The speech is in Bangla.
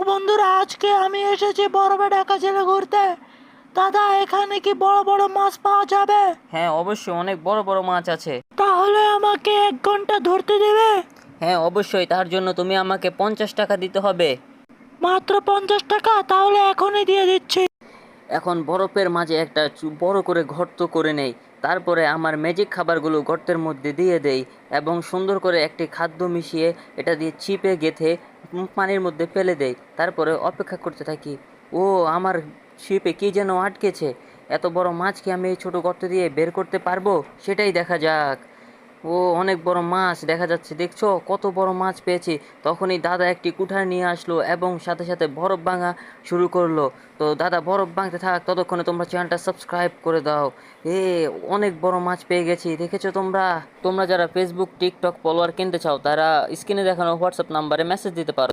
বন্ধুরা, আজকে আমি এসেছি বরফে ঢাকা জেলে ঘুরতে। দাদা, এখানে কি বড় বড় মাছ পাওয়া যাবে? হ্যাঁ, অবশ্যই অনেক বড় বড় মাছ আছে। তাহলে আমাকে 1 ঘন্টা ধরতে দেবে? হ্যাঁ, অবশ্যই, তার জন্য তুমি আমাকে 50 টাকা দিতে হবে। মাত্র 50 টাকা? তাহলে এখনই দিয়ে দিচ্ছি। এখন বরফের মাঝে একটা বড় করে গর্ত করে নেই। তারপরে আমার ম্যাজিক খাবারগুলো গর্তের মধ্যে দিয়ে দেই এবং সুন্দর করে একটি খাদ্য মিশিয়ে এটা দিয়ে চিপে গেঁথে পানির মধ্যে ফেলে দেই। তারপরে অপেক্ষা করতে থাকি। ও, আমার ছিপে কি যেন আটকেছে। এত বড় মাছ কি আমি এই ছোট গর্ত দিয়ে বের করতে পারবো? সেটাই দেখা যাক। ও, অনেক বড় মাছ দেখা যাচ্ছে, দেখছো কত বড় মাছ পেয়েছি। তখনই দাদা একটি কুঠার নিয়ে আসলো এবং সাথে সাথে বরফ ভাঙা শুরু করলো। তো দাদা বরফ ভাঙতে থাক, ততক্ষণে তোমরা চ্যানেলটা সাবস্ক্রাইব করে দাও। এ, অনেক বড় মাছ পেয়ে গেছি, দেখেছো তোমরা? তোমরা যারা ফেসবুক টিকটক ফলোয়ার কিনতে চাও তারা স্ক্রিনে দেখানো হোয়াটসঅ্যাপ নাম্বারে মেসেজ দিতে পারো।